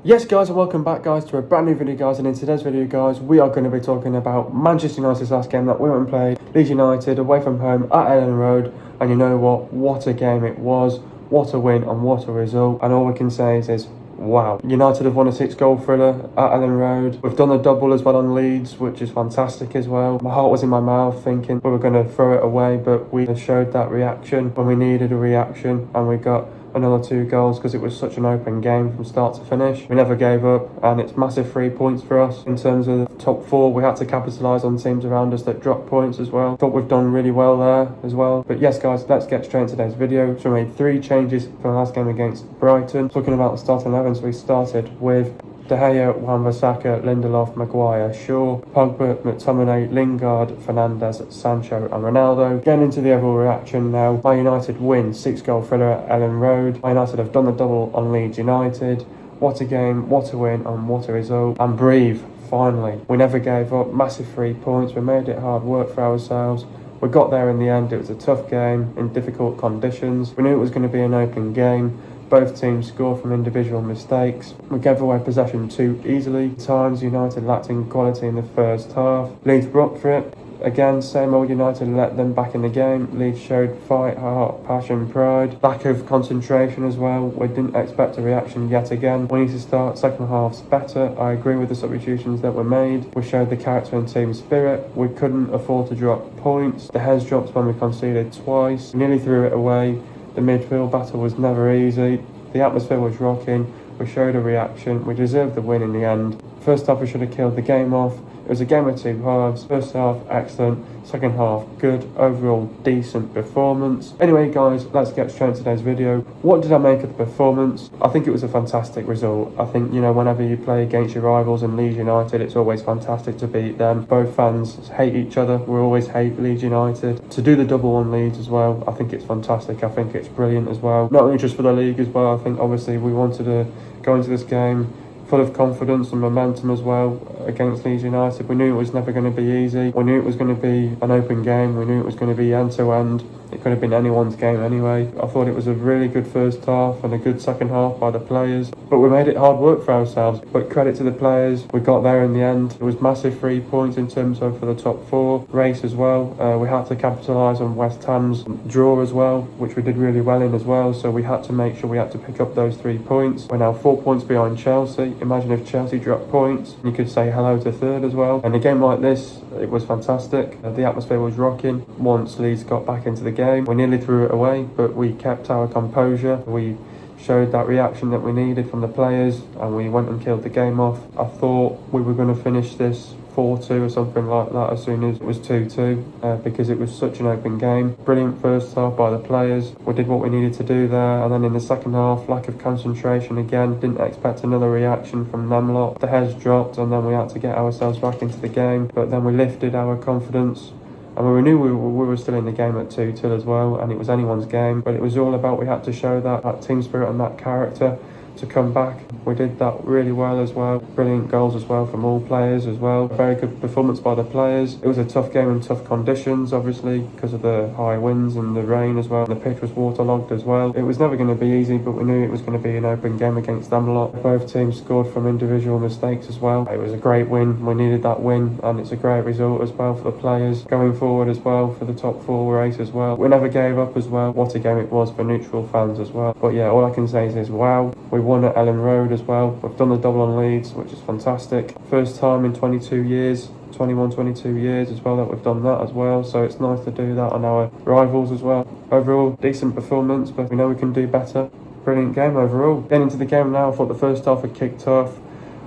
Yes guys, and welcome back guys to a brand new video guys, and in today's video guys we are going to be talking about Manchester United's last game that we went and played, Leeds United away from home at Elland Road. And you know what a game it was, what a win and what a result, and all we can say is wow. United have won a 6-goal thriller at Elland Road. We've done a double as well on Leeds, which is fantastic as well. My heart was in my mouth thinking we were going to throw it away, but we showed that reaction when we needed a reaction, and we got another 2 goals because it was such an open game from start to finish. We never gave up, and it's massive 3 points for us. In terms of the top 4, we had to capitalise on teams around us that dropped points as well. Thought we've done really well there as well. But yes guys, let's get straight into today's video. So we made 3 changes for the last game against Brighton. Talking about the starting 11, so we started with De Gea, Wan-Bissaka, Lindelof, Maguire, Shaw, Pogba, McTominay, Lingard, Fernandes, Sancho and Ronaldo. Getting into the overall reaction now. Man United win 6-goal thriller at Elland Road. Man United have done the double on Leeds United. What a game, what a win and what a result. And breathe, finally. We never gave up, massive 3 points. We made it hard work for ourselves. We got there in the end. It was a tough game in difficult conditions. We knew it was going to be an open game. Both teams scored from individual mistakes. We gave away possession too easily. At times United lacked in quality in the first half. Leeds were up for it. Again, same old United let them back in the game. Leeds showed fight, heart, passion, pride. Lack of concentration as well. We didn't expect a reaction yet again. We need to start second halves better. I agree with the substitutions that were made. We showed the character and team spirit. We couldn't afford to drop points. The heads dropped when we conceded twice. We nearly threw it away. The midfield battle was never easy. The atmosphere was rocking. We showed a reaction. We deserved the win in the end. First half, we should have killed the game off. It was a game of 2 halves. First half, excellent. Second half, good. Overall, decent performance. Anyway, guys, let's get straight into today's video. What did I make of the performance? I think it was a fantastic result. I think, whenever you play against your rivals in Leeds United, it's always fantastic to beat them. Both fans hate each other. We always hate Leeds United. To do the double on Leeds as well, I think it's fantastic. I think it's brilliant as well. Not only just for the league as well. I think, obviously, we wanted to go into this game full of confidence and momentum as well against Leeds United. We knew it was never going to be easy. We knew it was going to be an open game. We knew it was going to be end to end. It could have been anyone's game anyway. I thought it was a really good first half and a good second half by the players. But we made it hard work for ourselves. But credit to the players. We got there in the end. It was massive 3 points in terms of for the top 4 race as well. We had to capitalise on West Ham's draw as well, which we did really well in as well. So we had to make sure we had to pick up those 3 points. We're now 4 points behind Chelsea. Imagine if Chelsea dropped points. You could say hello to third as well. And a game like this, it was fantastic. The atmosphere was rocking. Once Leeds got back into the game, we nearly threw it away, but we kept our composure. We showed that reaction that we needed from the players, and we went and killed the game off. I thought we were going to finish this 4-2 or something like that as soon as it was 2-2 because it was such an open game. Brilliant first half by the players. We did what we needed to do there, and then in the second half, lack of concentration again. Didn't expect another reaction from them lot. The heads dropped, and then we had to get ourselves back into the game, but then we lifted our confidence. And we knew we were still in the game at 2-2 as well, and it was anyone's game. But it was all about, we had to show that team spirit and that character to come back. We did that really well as well. Brilliant goals as well from all players as well. Very good performance by the players. It was a tough game in tough conditions, obviously, because of the high winds and the rain as well. The pitch was waterlogged as well. It was never going to be easy, but we knew it was going to be an open game against them a lot. Both teams scored from individual mistakes as well. It was a great win. We needed that win, and it's a great result as well for the players going forward as well for the top 4 race as well. We never gave up as well. What a game it was for neutral fans as well. But yeah, all I can say is wow. We won at Elland Road as well. We've done the double on Leeds, which is fantastic. First time in 22 years, 22 years as well that we've done that as well. So it's nice to do that on our rivals as well. Overall, decent performance, but we know we can do better. Brilliant game overall. Getting into the game now, I thought the first half had kicked off.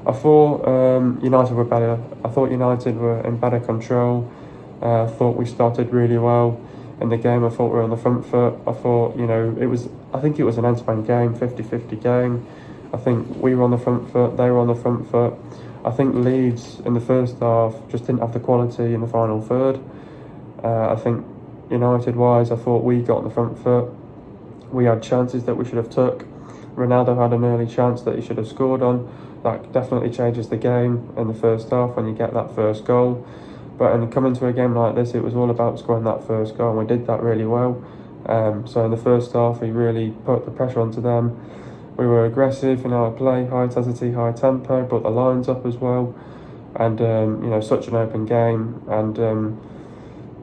I thought United were better. I thought United were in better control. I thought we started really well in the game. I thought we were on the front foot. I thought, I think it was an end-to-end game, 50-50 game. I think we were on the front foot, they were on the front foot. I think Leeds in the first half just didn't have the quality in the final third. I think United-wise, I thought we got on the front foot. We had chances that we should have took. Ronaldo had an early chance that he should have scored on. That definitely changes the game in the first half when you get that first goal. But in coming to a game like this, it was all about scoring that first goal, and we did that really well. So in the first half, we really put the pressure onto them. We were aggressive in our play, high intensity, high tempo, brought the lines up as well, and such an open game. And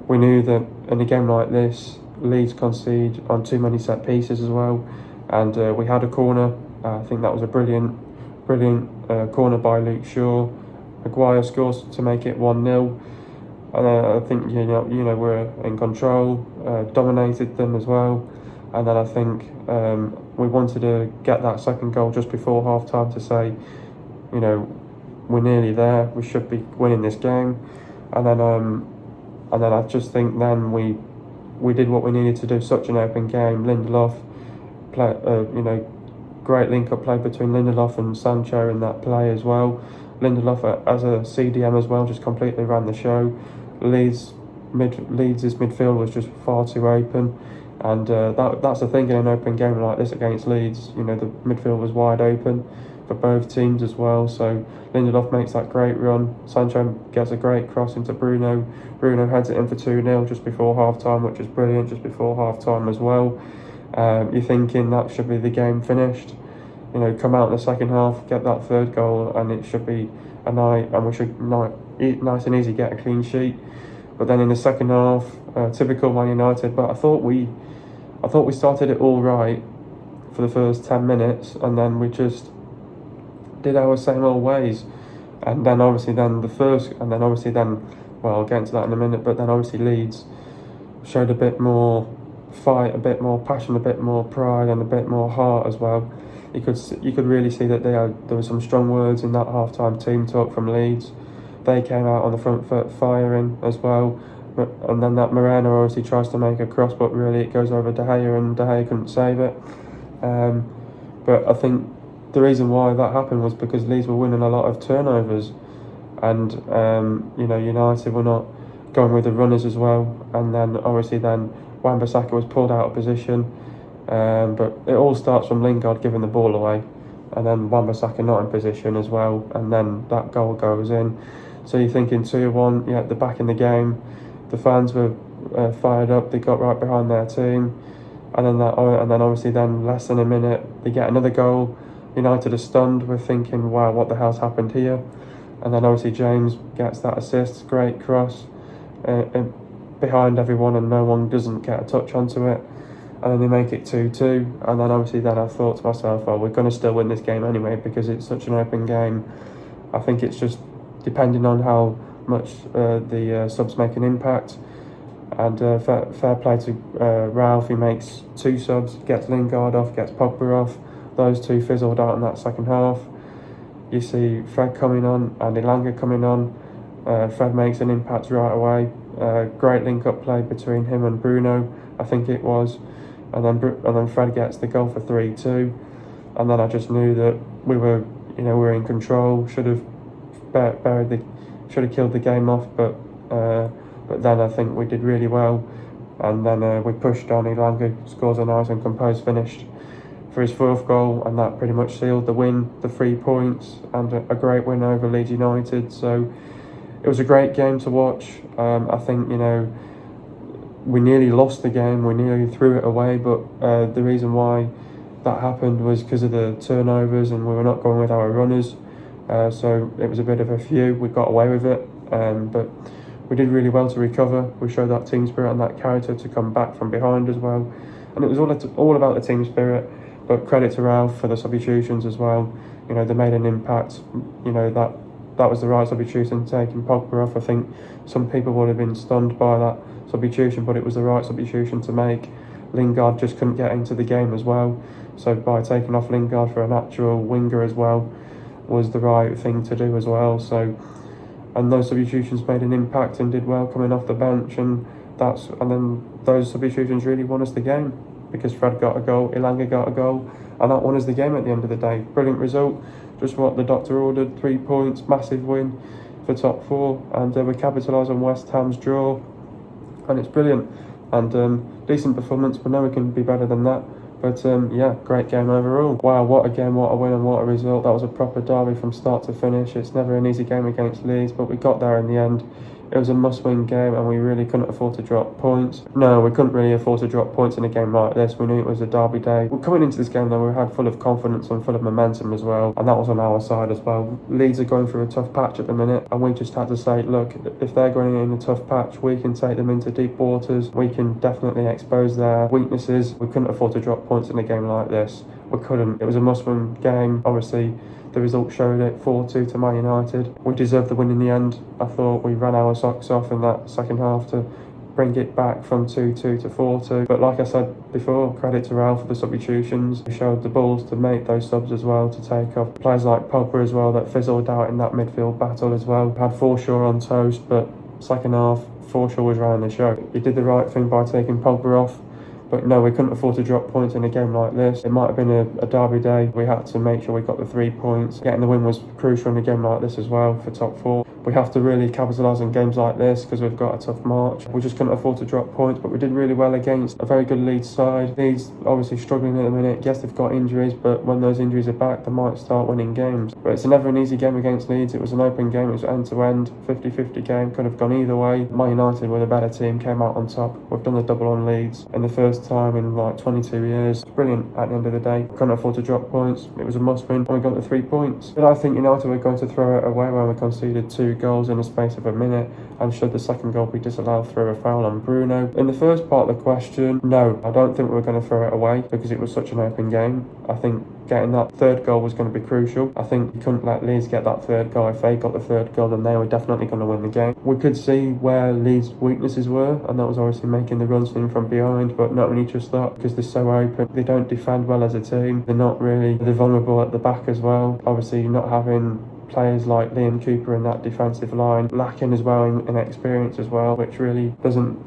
we knew that in a game like this, Leeds concede on too many set pieces as well, and we had a corner. I think that was a brilliant corner by Luke Shaw. Maguire scores to make it 1-0. And I think we're in control, dominated them as well. And then I think we wanted to get that second goal just before half time to say, we're nearly there. We should be winning this game. And then I just think then we did what we needed to do. Such an open game. Lindelof great link-up play between Lindelof and Sancho in that play as well. Lindelof as a CDM as well just completely ran the show. Leeds' midfield was just far too open, and that's the thing in an open game like this against Leeds. The midfield was wide open for both teams as well. So Lindelof makes that great run. Sancho gets a great cross into Bruno. Bruno heads it in for 2-0 just before half time, which is brilliant. Just before half time as well. You're thinking that should be the game finished. Come out in the second half, get that third goal, and it should be a night, and we should nice and easy get a clean sheet. But then in the second half, typical Man United. But I thought we started it all right for the first 10 minutes, and then we just did our same old ways. And then I'll get into that in a minute. But then obviously Leeds showed a bit more fight, a bit more passion, a bit more pride, and a bit more heart as well. You could really see that there were some strong words in that half-time team talk from Leeds. They came out on the front foot firing as well. And then that Moreno obviously tries to make a cross, but really it goes over De Gea, and De Gea couldn't save it. But I think the reason why that happened was because Leeds were winning a lot of turnovers, and United were not going with the runners as well. And then obviously Wan-Bissaka was pulled out of position. But it all starts from Lingard giving the ball away, and then Wan-Bissaka not in position as well, and then that goal goes in. So you're thinking 2-1, they're back in the game. The fans were fired up. They got right behind their team, and then obviously less than a minute they get another goal. United are stunned. We're thinking, wow, what the hell's happened here? And then obviously James gets that assist, great cross behind everyone, and no one doesn't get a touch onto it. And then they make it 2-2, and then obviously I thought to myself, we're going to still win this game anyway because it's such an open game. I think it's just depending on how much the subs make an impact. And fair play to Ralph, he makes 2 subs, gets Lingard off, gets Pogba off. Those 2 fizzled out in that second half. You see Fred coming on and Elanga coming on. Fred makes an impact right away. Great link-up play between him and Bruno, I think it was. And then Fred gets the goal for 3-2, and then I just knew that we were in control. Should have killed the game off, but then I think we did really well, and then we pushed on. Elanga scores a nice and composed finish for his 4th goal, and that pretty much sealed the win, the 3 points, and a great win over Leeds United. So it was a great game to watch. I think we nearly lost the game, we nearly threw it away, but the reason why that happened was because of the turnovers, and we were not going with our runners. So it was a bit of a few. We got away with it, but we did really well to recover. We showed that team spirit and that character to come back from behind as well. And it was all about the team spirit, but credit to Ralph for the substitutions as well. They made an impact. That was the right substitution, taking Pogba off. I think some people would have been stunned by that substitution, but it was the right substitution to make. Lingard just couldn't get into the game as well, so by taking off Lingard for a natural winger as well was the right thing to do as well. So, and those substitutions made an impact and did well coming off the bench, and then those substitutions really won us the game because Fred got a goal, Elanga got a goal, and that won us the game at the end of the day. Brilliant result, just what the doctor ordered. 3 points, massive win for top 4, and we capitalise on West Ham's draw, and it's brilliant. And decent performance, but no, we can be better than that. But great game overall. Wow, what a game, what a win, and what a result. That was a proper derby from start to finish. It's never an easy game against Leeds, but we got there in the end. It was a must-win game and we really couldn't afford to drop points. No, we couldn't really afford to drop points in a game like this. We knew it was a derby day. Well, coming into this game though, we had full of confidence and full of momentum as well, and that was on our side as well. Leeds are going through a tough patch at the minute, and we just had to say, look, if they're going in a tough patch, we can take them into deep waters. We can definitely expose their weaknesses. We couldn't afford to drop points in a game like this. We couldn't. It was a must-win game. Obviously, the result showed it, 4-2 to Man United. We deserved the win in the end. I thought we ran our socks off in that second half to bring it back from 2-2 to 4-2. But like I said before, credit to Real for the substitutions. We showed the balls to make those subs as well, to take off players like Pogba as well that fizzled out in that midfield battle as well. We had Forshaw on toast, but second half, Forshaw was running the show. He did the right thing by taking Pogba off. But no, we couldn't afford to drop points in a game like this. It might have been a derby day. We had to make sure we got the 3 points. Getting the win was crucial in a game like this as well for top 4. We have to really capitalise on games like this because we've got a tough March. We just couldn't afford to drop points, but we did really well against a very good Leeds side. Leeds obviously struggling at the minute. Yes, they've got injuries, but when those injuries are back, they might start winning games. But it's never an easy game against Leeds. It was an open game. It was end-to-end, 50-50 game. Could have gone either way. Man United were the better team, came out on top. We've done the double on Leeds in the first time in like 22 years. It's brilliant at the end of the day. Couldn't afford to drop points. It was a must-win, and we got the 3 points. But I think United were going to throw it away when we conceded 2 goals in the space of a minute, and should the second goal be disallowed through a foul on Bruno. In the first part of the question, no, I don't think we were going to throw it away because it was such an open game. I think getting that third goal was going to be crucial. I think you couldn't let Leeds get that third goal. If they got the third goal, then they were definitely going to win the game. We could see where Leeds' weaknesses were, and that was obviously making the runs in from behind, but not only just that, because they're so open. They don't defend well as a team. They're vulnerable at the back as well. Obviously, not having players like Liam Cooper in that defensive line, lacking as well in experience as well, which really doesn't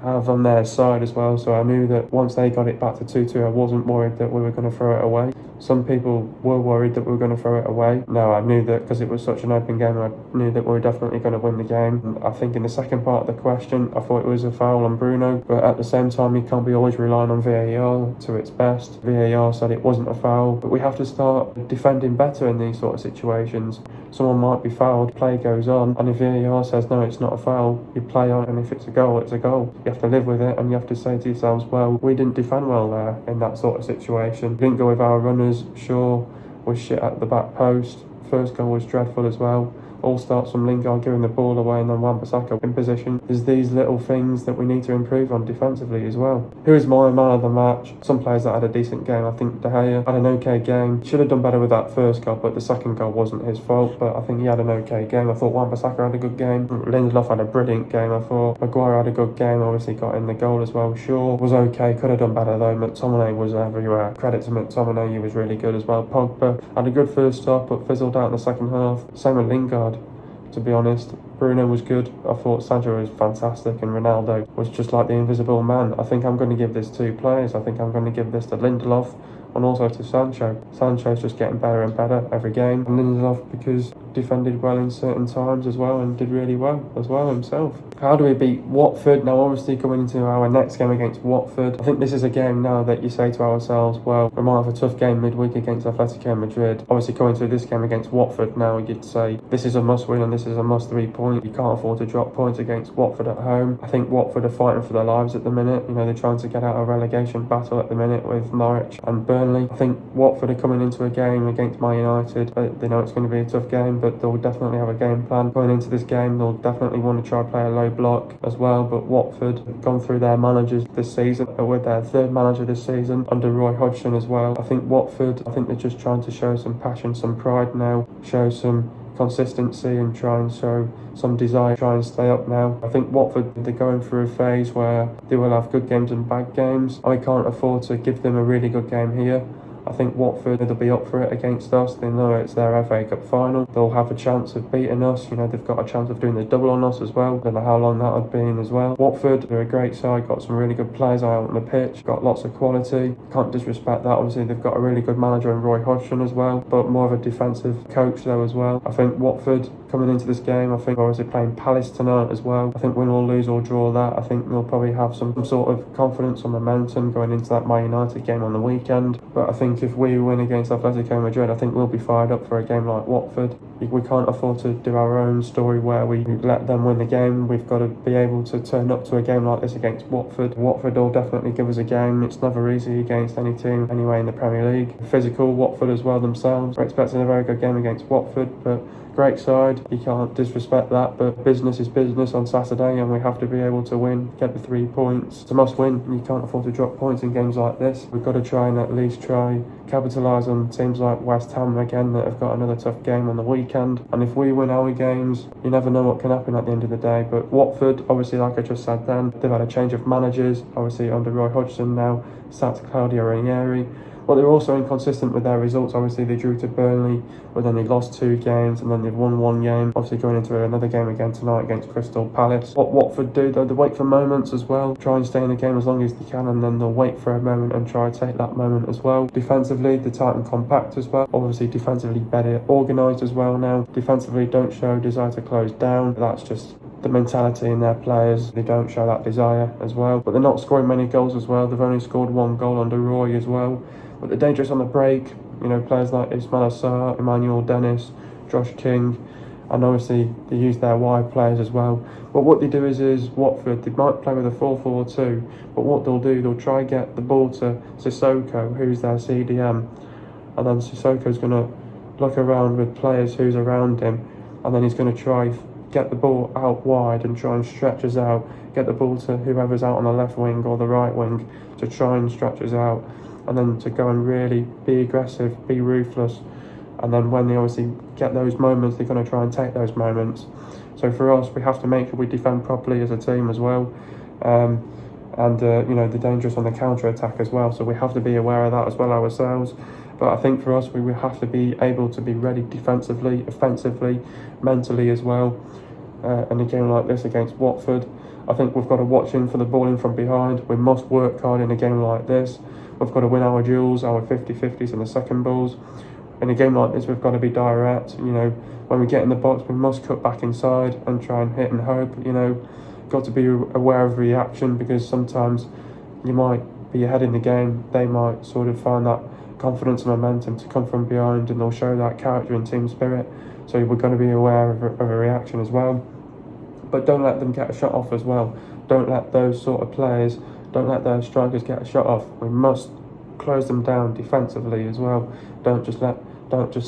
have on their side as well. So I knew that once they got it back to 2-2, I wasn't worried that we were going to throw it away. Some people were worried that we were going to throw it away. No, I knew that because it was such an open game, I knew that we were definitely going to win the game. And I think in the second part of the question, I thought it was a foul on Bruno, but at the same time, you can't be always relying on VAR to its best. VAR said it wasn't a foul, but we have to start defending better in these sort of situations. Someone might be fouled, play goes on, and if VAR says no, it's not a foul, you play on, and if it's a goal, it's a goal. You have to live with it, and you have to say to yourselves, well, we didn't defend well there in that sort of situation. We didn't go with our runners. Shaw was shit at the back post. First goal was dreadful as well. All starts from Lingard giving the ball away and then Wan-Bissaka in position. There's these little things that we need to improve on defensively as well. Who is my man of the match? Some players that had a decent game. I think De Gea had an okay game. Should have done better with that first goal, but the second goal wasn't his fault. But I think he had an okay game. I thought Wan-Bissaka had a good game. Lindelof had a brilliant game. I thought Maguire had a good game. Obviously got in the goal as well. Shaw was okay. Could have done better though. McTominay was everywhere. Credit to McTominay. He was really good as well. Pogba had a good first start, but fizzled out in the second half. Same with Lingard. To be honest, Bruno was good. I thought Sancho was fantastic, and Ronaldo was just like the invisible man. I think I'm going to give this 2 players. I think I'm going to give this to Lindelof and also to Sancho. Sancho's just getting better and better every game, and Lindelof because defended well in certain times as well and did really well as well himself. How do we beat Watford? Now obviously coming into our next game against Watford, I think this is a game now that you say to ourselves, well, we might have a tough game midweek against Atletico Madrid. Obviously coming to this game against Watford now, you'd say this is a must win and this is a must 3 point. You can't afford to drop points against Watford at home. I think Watford are fighting for their lives at the minute. You know, they're trying to get out of a relegation battle at the minute with Norwich and Burnley. I think Watford are coming into a game against Man United. They know it's going to be a tough game, but they'll definitely have a game plan going into this game. They'll definitely want to try to play a low block as well. But Watford have gone through their managers this season, with their third manager this season under Roy Hodgson as well. I think Watford, they're just trying to show some passion, some pride now, show some consistency and try and show some desire, try and stay up now. I think Watford, they're going through a phase where they will have good games and bad games. I can't afford to give them a really good game here. I think Watford, they'll be up for it against us. They know it's their FA Cup final. They'll have a chance of beating us. You know, they've got a chance of doing the double on us as well. Don't know how long that would be in as well. Watford, they're a great side, got some really good players out on the pitch, got lots of quality. Can't disrespect that. Obviously, they've got a really good manager in Roy Hodgson as well, but more of a defensive coach though as well. I think Watford, coming into this game, I think obviously playing Palace tonight as well. I think win or lose or draw that, I think they'll probably have some sort of confidence or momentum going into that Man United game on the weekend. But I think think if we win against Atletico Madrid, I think we'll be fired up for a game like Watford. We can't afford to do our own story where we let them win the game. We've got to be able to turn up to a game like this against Watford. Watford will definitely give us a game. It's never easy against any team anyway in the Premier League. Physical, Watford as well themselves. We're expecting a very good game against Watford, but great side, you can't disrespect that, but business is business on Saturday and we have to be able to win, get the 3 points. It's a must win, you can't afford to drop points in games like this. We've got to try and at least capitalise on teams like West Ham again that have got another tough game on the weekend. And if we win our games, you never know what can happen at the end of the day. But Watford, obviously like I just said then, they've had a change of managers, obviously under Roy Hodgson now, sacked Claudio Ranieri. But they're also inconsistent with their results. Obviously, they drew to Burnley, but then they lost 2 games, and then they've won 1 game. Obviously, going into another game again tonight against Crystal Palace. What Watford do, though, they wait for moments as well. Try and stay in the game as long as they can, and then they'll wait for a moment and try to take that moment as well. Defensively, they're tight and compact as well. Obviously, defensively better organised as well now. Defensively, don't show desire to close down. That's just the mentality in their players. They don't show that desire as well. But they're not scoring many goals as well. They've only scored 1 goal under Roy as well. But they're dangerous on the break, players like Ismail Assar, Emmanuel Dennis, Josh King, and obviously they use their wide players as well. But what they do is Watford, they might play with a 4-4-2, but what they'll do, they'll try and get the ball to Sissoko, who's their CDM, and then Sissoko's going to look around with players who's around him, and then he's going to try get the ball out wide and try and stretch us out, get the ball to whoever's out on the left wing or the right wing to try and stretch us out. And then to go and really be aggressive, be ruthless. And then when they obviously get those moments, they're going to try and take those moments. So for us, we have to make sure we defend properly as a team as well. They're dangerous on the counter-attack as well. So we have to be aware of that as well ourselves. But I think for us, we have to be able to be ready defensively, offensively, mentally as well. In a game like this against Watford, I think we've got to watch in for the ball in from behind. We must work hard in a game like this. We've got to win our duels, our 50-50s and the second balls. In a game like this, we've got to be direct. When we get in the box, we must cut back inside and try and hit and hope. Got to be aware of reaction, because sometimes you might be ahead in the game. They might sort of find that confidence and momentum to come from behind, and they'll show that character and team spirit. So we're going to be aware of a reaction as well. But don't let them get a shot off as well. Don't let those sort of players, don't let those strikers get a shot off. We must close them down defensively as well. Don't just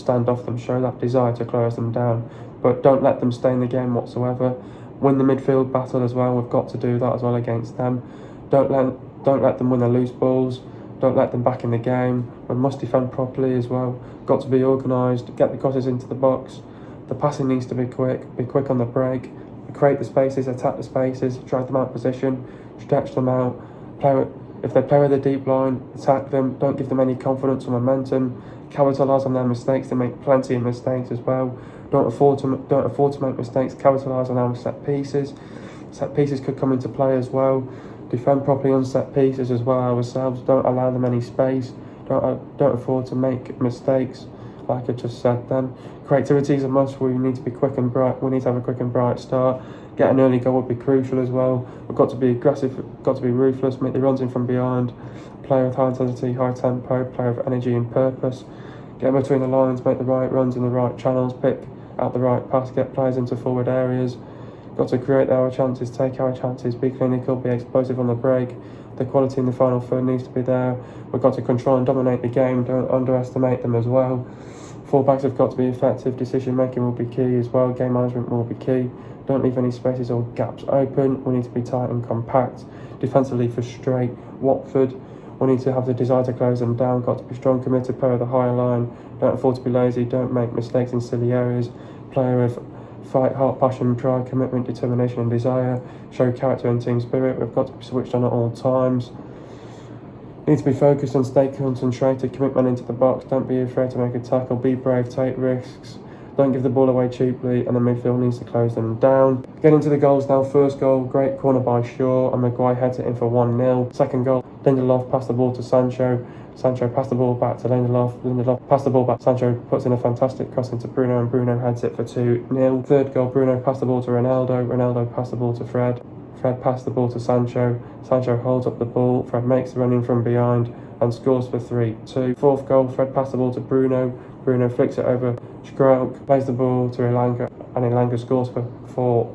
stand off them. Show that desire to close them down, but don't let them stay in the game whatsoever. Win the midfield battle as well. We've got to do that as well against them. Don't let them win the loose balls. Don't let them back in the game. We must defend properly as well. Got to be organised. Get the crosses into the box. The passing needs to be quick. Be quick on the break. Create the spaces. Attack the spaces. Drive them out of position. Stretch them out. If they play with a deep line, attack them. Don't give them any confidence or momentum. Capitalise on their mistakes. They make plenty of mistakes as well. Don't afford to make mistakes. Capitalise on our set pieces. Set pieces could come into play as well. Defend properly on set pieces as well ourselves. Don't allow them any space. Don't afford to make mistakes, like I just said then. Creativity is a must. We need to be quick and bright. We need to have a quick and bright start. Get an early goal would be crucial as well. We've got to be aggressive, got to be ruthless, make the runs in from behind, play with high intensity, high tempo, play with energy and purpose. Get in between the lines, make the right runs in the right channels, pick out the right pass, get players into forward areas. Got to create our chances, take our chances, be clinical, be explosive on the break. The quality in the final third needs to be there. We've got to control and dominate the game, don't underestimate them as well. Fullbacks have got to be effective, decision making will be key as well, game management will be key. Don't leave any spaces or gaps open. We need to be tight and compact. Defensively frustrate Watford. We need to have the desire to close them down. Got to be strong, committed, play with a higher line. Don't afford to be lazy. Don't make mistakes in silly areas. Play with fight, heart, passion, pride, commitment, determination and desire. Show character and team spirit. We've got to be switched on at all times. Need to be focused and stay concentrated. Commitment into the box. Don't be afraid to make a tackle. Be brave, take risks. Don't give the ball away cheaply, and the midfield needs to close them down. Get into the goals now. First goal, great corner by Shaw, and Maguire heads it in for 1-0. Second goal, Lindelof passed the ball to Sancho. Sancho passed the ball back to Lindelof. Lindelof passed the ball back. Sancho puts in a fantastic cross into Bruno, and Bruno heads it for 2-0. Third goal, Bruno passed the ball to Ronaldo. Ronaldo passed the ball to Fred. Fred passed the ball to Sancho. Sancho holds up the ball. Fred makes the run in from behind, and scores for 3-2. Fourth goal, Fred passed the ball to Bruno. Bruno flicks it over Schkrelk, plays the ball to Elanga, and Elanga scores for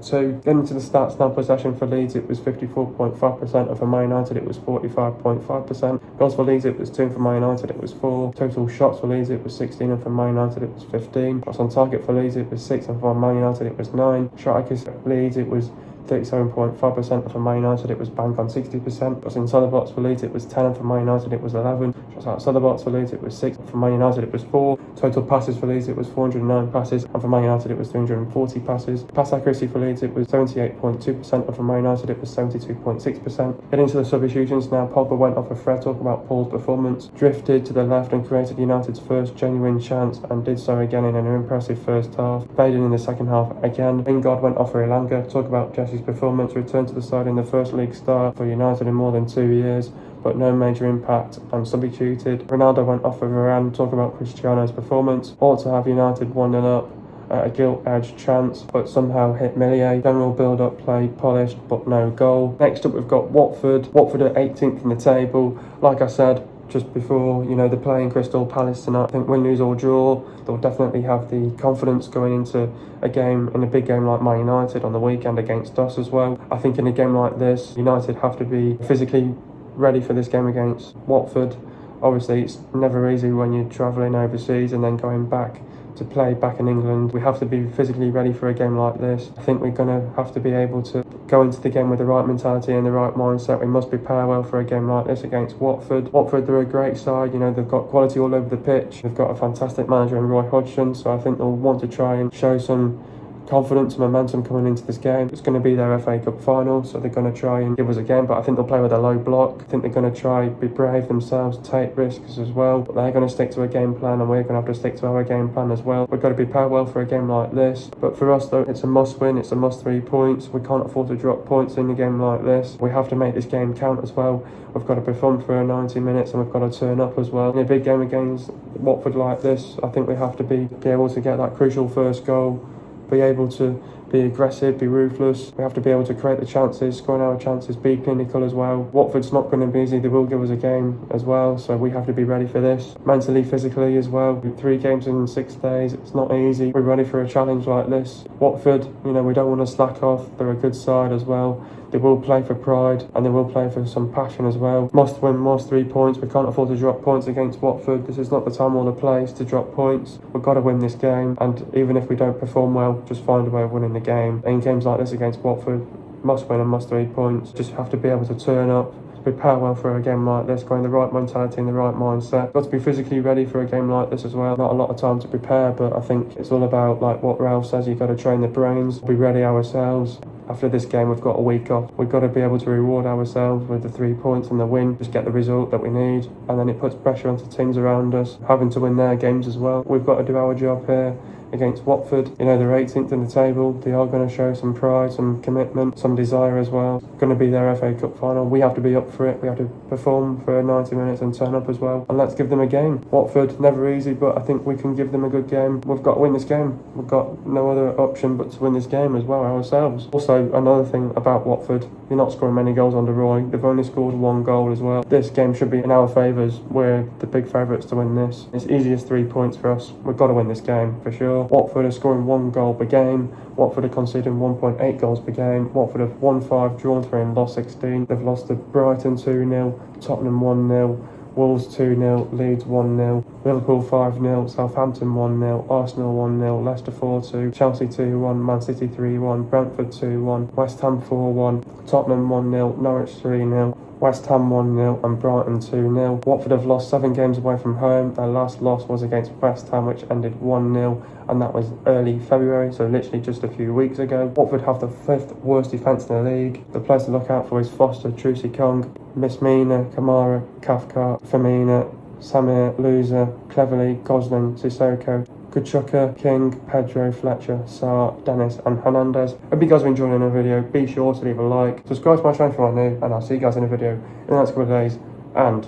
4-2. Getting into the stats now, possession for Leeds, it was 54.5%, and for Man United it was 45.5%. Goals for Leeds, it was 2, and for Man United it was 4. Total shots for Leeds, it was 16, and for Man United it was 15. Shots on target for Leeds, it was 6, and for Man United it was 9. Shot accuracy for Leeds, it was 37.5%, and for Man United it was bang on 60%. Shots inside the box for Leeds it was 10, and for Man United it was 11. Shots outside the box for Leeds it was 6, and for Man United it was 4. Total passes for Leeds it was 409 passes, and for Man United it was 340 passes. Pass accuracy for Leeds it was 78.2%, and for Man United it was 72.6%. Getting into the substitutions now, Pogba went off for Fred. Talk about Paul's performance. Drifted to the left and created United's first genuine chance, and did so again in an impressive first half. Faded in the second half again. Lingard went off for Elanga. Talk about Jesse's performance. Returned to the side in the first league start for United in more than 2 years, but no major impact, and substituted. Ronaldo went off for Varane. Talk about Cristiano's performance. Ought to have United 1-0 up at a gilt-edged chance, but somehow hit Millier. General build-up play, polished, but no goal. Next up we've got Watford. Watford are 18th in the table. Like I said just before, they're playing Crystal Palace tonight. I think win, lose or draw, they'll definitely have the confidence going into a game, in a big game like Man United on the weekend against us as well. I think in a game like this, United have to be physically ready for this game against Watford. Obviously it's never easy when you're travelling overseas and then going back to play back in England. We have to be physically ready for a game like this. I think we're going to have to be able to go into the game with the right mentality and the right mindset. We must prepare well for a game like this against Watford. Watford, they're a great side. They've got quality all over the pitch. They've got a fantastic manager in Roy Hodgson, so I think they'll want to try and show some confidence and momentum coming into this game. It's going to be their FA Cup final, so they're going to try and give us a game, but I think they'll play with a low block. I think they're going to try be brave themselves, take risks as well, but they're going to stick to a game plan, and we're going to have to stick to our game plan as well. We've got to prepare well for a game like this, but for us though, it's a must win, it's a must 3 points. We can't afford to drop points in a game like this. We have to make this game count as well. We've got to perform for 90 minutes, and we've got to turn up as well. In a big game against Watford like this, I think we have to be able to get that crucial first goal, be able to be aggressive, be ruthless. We have to be able to create the chances, score our chances, be clinical as well. Watford's not going to be easy. They will give us a game as well, so we have to be ready for this. Mentally, physically as well. 3 games in 6 days, it's not easy. We're ready for a challenge like this. Watford, we don't want to slack off. They're a good side as well. They will play for pride, and they will play for some passion as well. Must win, must 3 points. We can't afford to drop points against Watford. This is not the time or the place to drop points. We've got to win this game, and even if we don't perform well, just find a way of winning the game. In games like this against Watford, must win and must 3 points. Just have to be able to turn up, prepare well for a game like this, go in the right mentality and the right mindset. Got to be physically ready for a game like this as well. Not a lot of time to prepare, but I think it's all about, like what Ralph says, you've got to train the brains, be ready ourselves. After this game, we've got a week off. We've got to be able to reward ourselves with the 3 points and the win, just get the result that we need, and then it puts pressure onto teams around us, having to win their games as well. We've got to do our job here against Watford. They're 18th in the table. They are going to show some pride, some commitment, some desire as well. It's going to be their FA Cup final. We have to be up for it. We have to perform for 90 minutes and turn up as well. And let's give them a game. Watford, never easy, but I think we can give them a good game. We've got to win this game. We've got no other option but to win this game as well ourselves. Also, another thing about Watford, you're not scoring many goals under Roy. They've only scored 1 goal as well. This game should be in our favours. We're the big favourites to win this. It's easy as 3 points for us. We've got to win this game for sure. Watford are scoring 1 goal per game. Watford are conceding 1.8 goals per game. Watford have won 5, drawn 3 and lost 16. They've lost to Brighton 2-0, Tottenham 1-0, Wolves 2-0, Leeds 1-0, Liverpool 5-0, Southampton 1-0, Arsenal 1-0, Leicester 4-2, Chelsea 2-1, Man City 3-1, Brentford 2-1, West Ham 4-1, Tottenham 1-0, Norwich 3-0, West Ham 1-0 and Brighton 2-0. Watford have lost 7 games away from home. Their last loss was against West Ham, which ended 1-0, and that was early February, so literally just a few weeks ago. Watford have the 5th worst defence in the league. The players to look out for is Foster, Trucy Kong, Mismina, Kamara, Cathcart, Firmina, Samir, Loser, Cleverley, Gosling, Sissoko, Kuchuka, King, Pedro, Fletcher, Sarr, Dennis and Hernandez. Hope you guys are enjoying the video. Be sure to leave a like, subscribe to my channel if you're new, and I'll see you guys in a video in the next couple of days, and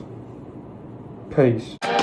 peace.